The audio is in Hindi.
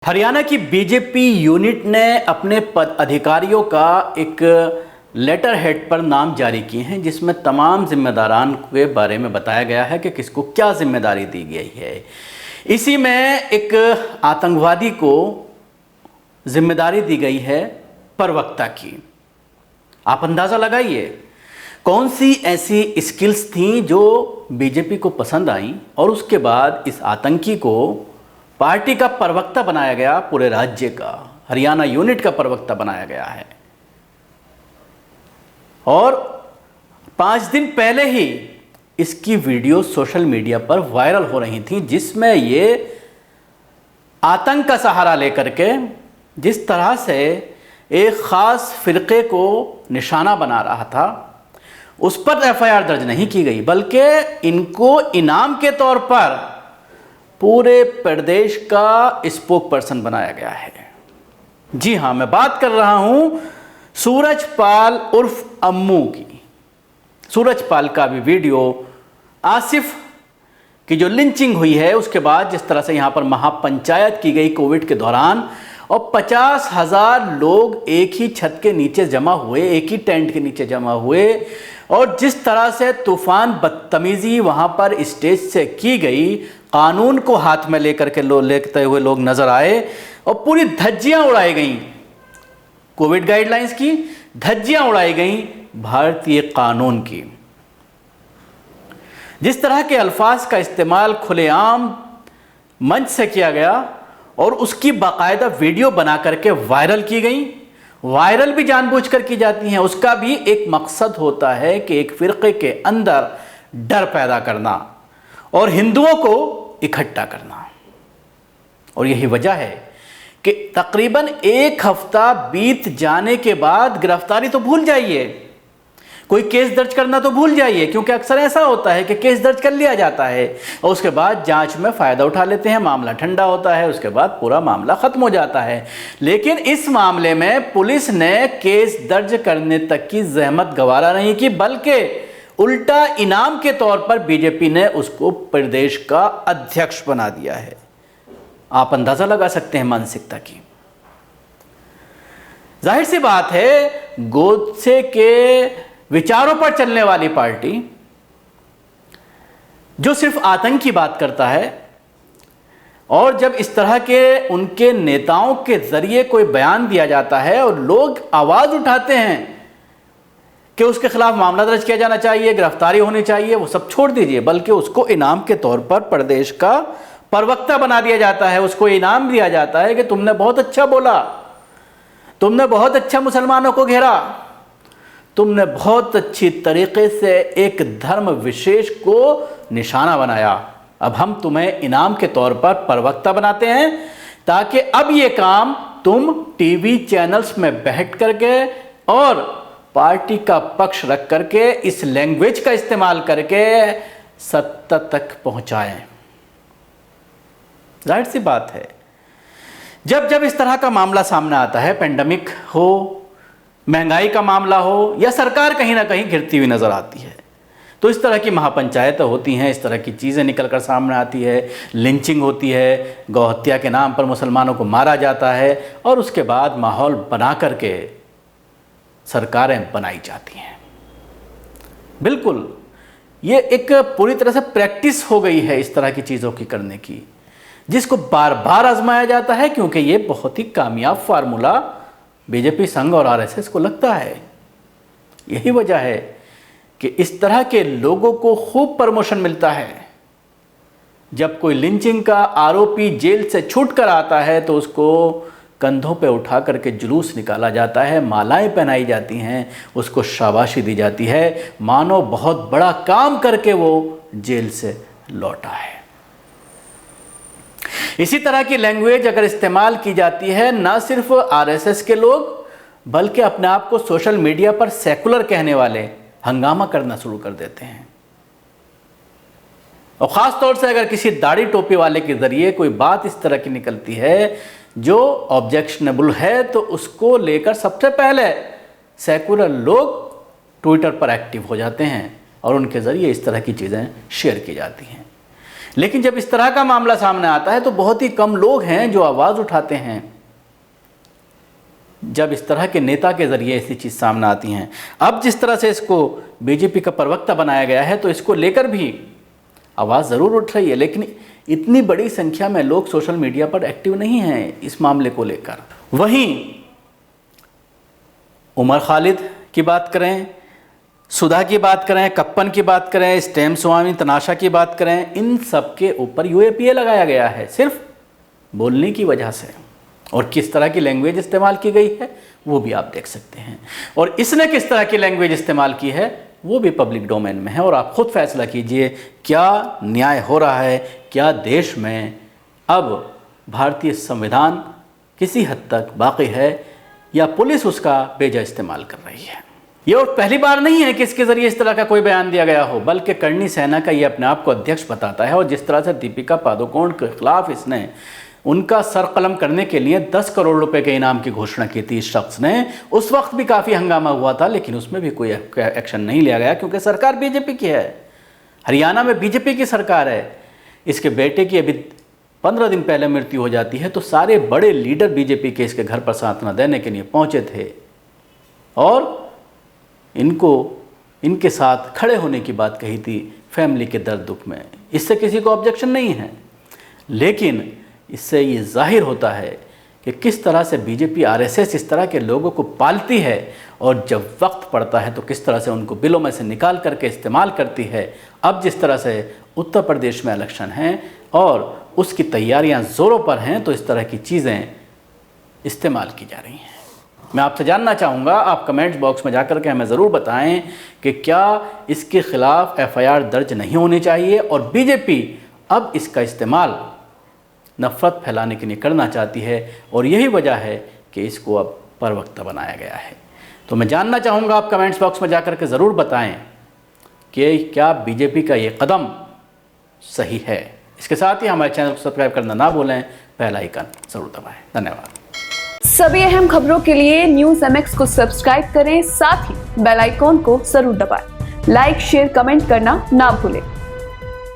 हरियाणा की बीजेपी यूनिट ने अपने पद अधिकारियों का एक लेटर हेड पर नाम जारी किए हैं, जिसमें तमाम जिम्मेदारान के बारे में बताया गया है कि किसको क्या जिम्मेदारी दी गई है। इसी में एक आतंकवादी को जिम्मेदारी दी गई है प्रवक्ता की। आप अंदाज़ा लगाइए कौन सी ऐसी स्किल्स थी जो बीजेपी को पसंद आई और उसके बाद इस आतंकी को पार्टी का प्रवक्ता बनाया गया, पूरे राज्य का हरियाणा यूनिट का प्रवक्ता बनाया गया है। और 5 दिन पहले ही इसकी वीडियो सोशल मीडिया पर वायरल हो रही थी, जिसमें ये आतंक का सहारा लेकर के जिस तरह से एक ख़ास फ़िरक़े को निशाना बना रहा था, उस पर एफआईआर दर्ज नहीं की गई, बल्कि इनको इनाम के तौर पर पूरे प्रदेश का स्पोक पर्सन बनाया गया है। जी हाँ, मैं बात कर रहा हूं सूरजपाल उर्फ अम्मू की। सूरजपाल का भी वीडियो आसिफ की जो लिंचिंग हुई है उसके बाद जिस तरह से यहां पर महापंचायत की गई कोविड के दौरान और 50,000 लोग एक ही छत के नीचे जमा हुए, एक ही टेंट के नीचे जमा हुए, और जिस तरह से तूफान बदतमीजी वहां पर स्टेज से की गई, कानून को हाथ में लेकर के लेते हुए लोग नजर आए और पूरी धज्जियां उड़ाई गई, कोविड गाइडलाइंस की धज्जियां उड़ाई गई भारतीय कानून की। जिस तरह के अल्फाज का इस्तेमाल खुलेआम मंच से किया गया और उसकी बाकायदा वीडियो बना करके वायरल की गई, वायरल भी जानबूझकर की जाती हैं, उसका भी एक मकसद होता है कि एक फ़िरक़े के अंदर डर पैदा करना और हिंदुओं को इकट्ठा करना। और यही वजह है कि तकरीबन 1 हफ्ता बीत जाने के बाद गिरफ्तारी तो भूल जाइए, कोई केस दर्ज करना तो भूल जाइए, क्योंकि अक्सर ऐसा होता है कि केस दर्ज कर लिया जाता है और उसके बाद जांच में फ़ायदा उठा लेते हैं, मामला ठंडा होता है, उसके बाद पूरा मामला ख़त्म हो जाता है। लेकिन इस मामले में पुलिस ने केस दर्ज करने तक की जहमत गवारा नहीं की, बल्कि उल्टा इनाम के तौर पर बीजेपी ने उसको प्रदेश का अध्यक्ष बना दिया है। आप अंदाज़ा लगा सकते हैं मानसिकता की। जाहिर सी बात है, गोडसे के विचारों पर चलने वाली पार्टी जो सिर्फ आतंक की बात करता है, और जब इस तरह के उनके नेताओं के जरिए कोई बयान दिया जाता है और लोग आवाज़ उठाते हैं कि उसके खिलाफ मामला दर्ज किया जाना चाहिए, गिरफ्तारी होनी चाहिए, वो सब छोड़ दीजिए, बल्कि उसको इनाम के तौर पर प्रदेश का प्रवक्ता बना दिया जाता है। उसको इनाम दिया जाता है कि तुमने बहुत अच्छा बोला, तुमने बहुत अच्छा मुसलमानों को घेरा, तुमने बहुत अच्छी तरीके से एक धर्म विशेष को निशाना बनाया, अब हम तुम्हें इनाम के तौर पर प्रवक्ता बनाते हैं, ताकि अब ये काम तुम टीवी चैनल्स में बैठ करके और पार्टी का पक्ष रख करके इस लैंग्वेज का इस्तेमाल करके सत्ता तक पहुंचाएं। जाहिर सी बात है, जब जब इस तरह का मामला सामने आता है, पेंडेमिक हो, महंगाई का मामला हो, या सरकार कहीं ना कहीं गिरती हुई नजर आती है, तो इस तरह की महापंचायतें होती हैं, इस तरह की चीज़ें निकलकर सामने आती है, लिंचिंग होती है, गौहत्या के नाम पर मुसलमानों को मारा जाता है, और उसके बाद माहौल बना करके सरकारें बनाई जाती हैं। बिल्कुल ये एक पूरी तरह से प्रैक्टिस हो गई है इस तरह की चीज़ों की करने की, जिसको बार बार आजमाया जाता है, क्योंकि ये बहुत ही कामयाब फार्मूला बीजेपी संघ और आरएसएस को लगता है। यही वजह है कि इस तरह के लोगों को खूब प्रमोशन मिलता है। जब कोई लिंचिंग का आरोपी जेल से छूट कर आता है तो उसको कंधों पे उठा करके जुलूस निकाला जाता है, मालाएं पहनाई जाती हैं, उसको शाबाशी दी जाती है, मानो बहुत बड़ा काम करके वो जेल से लौटा है। इसी तरह की लैंग्वेज अगर इस्तेमाल की जाती है, ना सिर्फ आरएसएस के लोग बल्कि अपने आप को सोशल मीडिया पर सेकुलर कहने वाले हंगामा करना शुरू कर देते हैं। और ख़ास तौर से अगर किसी दाढ़ी टोपी वाले के ज़रिए कोई बात इस तरह की निकलती है जो ऑब्जेक्शनेबल है, तो उसको लेकर सबसे पहले सेकुलर लोग ट्विटर पर एक्टिव हो जाते हैं और उनके ज़रिए इस तरह की चीज़ें शेयर की जाती हैं। लेकिन जब इस तरह का मामला सामने आता है तो बहुत ही कम लोग हैं जो आवाज़ उठाते हैं। जब इस तरह के नेता के ज़रिए ऐसी चीज़ सामने आती हैं, अब जिस तरह से इसको बीजेपी का प्रवक्ता बनाया गया है तो इसको लेकर भी आवाज़ ज़रूर उठ रही है, लेकिन इतनी बड़ी संख्या में लोग सोशल मीडिया पर एक्टिव नहीं हैं इस मामले को लेकर। वहीं उमर खालिद की बात करें, सुधा की बात करें, कप्पन की बात करें, स्टेम स्वामी, तनाशा की बात करें, इन सब के ऊपर यूएपीए लगाया गया है सिर्फ बोलने की वजह से। और किस तरह की लैंग्वेज इस्तेमाल की गई है वो भी आप देख सकते हैं, और इसने किस तरह की लैंग्वेज इस्तेमाल की है वो भी पब्लिक डोमेन में है। और आप खुद फैसला कीजिए क्या न्याय हो रहा है, क्या देश में अब भारतीय संविधान किसी हद तक बाकी है या पुलिस उसका बेजा इस्तेमाल कर रही है। ये और पहली बार नहीं है कि इसके ज़रिए इस तरह का कोई बयान दिया गया हो, बल्कि करणी सेना का ये अपने आप को अध्यक्ष बताता है। और जिस तरह से दीपिका पादुकोण के खिलाफ इसने उनका सर कलम करने के लिए 10 करोड़ रुपए के इनाम की घोषणा की थी इस शख्स ने, उस वक्त भी काफ़ी हंगामा हुआ था, लेकिन उसमें भी कोई एक्शन नहीं लिया गया क्योंकि सरकार बीजेपी की है। हरियाणा में बीजेपी की सरकार है। इसके बेटे की अभी 15 दिन पहले मृत्यु हो जाती है तो सारे बड़े लीडर बीजेपी के इसके घर पर सांत्वना देने के लिए पहुंचे थे और इनको इनके साथ खड़े होने की बात कही थी फैमिली के दर्द दुख में। इससे किसी को ऑब्जेक्शन नहीं है, लेकिन इससे ये जाहिर होता है कि किस तरह से बीजेपी आरएसएस इस तरह के लोगों को पालती है और जब वक्त पड़ता है तो किस तरह से उनको बिलों में से निकाल करके इस्तेमाल करती है। अब जिस तरह से उत्तर प्रदेश में इलेक्शन हैं और उसकी तैयारियां ज़ोरों पर हैं तो इस तरह की चीज़ें इस्तेमाल की जा रही हैं। मैं आपसे जानना चाहूँगा, आप कमेंट्स बॉक्स में जाकर के हमें ज़रूर बताएं कि क्या इसके ख़िलाफ़ एफआईआर दर्ज नहीं होनी चाहिए और बीजेपी अब इसका इस्तेमाल नफ़रत फैलाने के लिए करना चाहती है और यही वजह है कि इसको अब प्रवक्ता बनाया गया है। तो मैं जानना चाहूँगा, आप कमेंट्स बॉक्स में जाकर के ज़रूर बताएं कि क्या बीजेपी का ये कदम सही है। इसके साथ ही हमारे चैनल को सब्सक्राइब करना ना भूलें, बेल आइकन ज़रूर दबाएं। धन्यवाद। सभी अहम खबरों के लिए न्यूज़ MX को सब्सक्राइब करें, साथ ही बेल आइकॉन को जरूर दबाएं। लाइक, शेयर, कमेंट करना ना भूलें।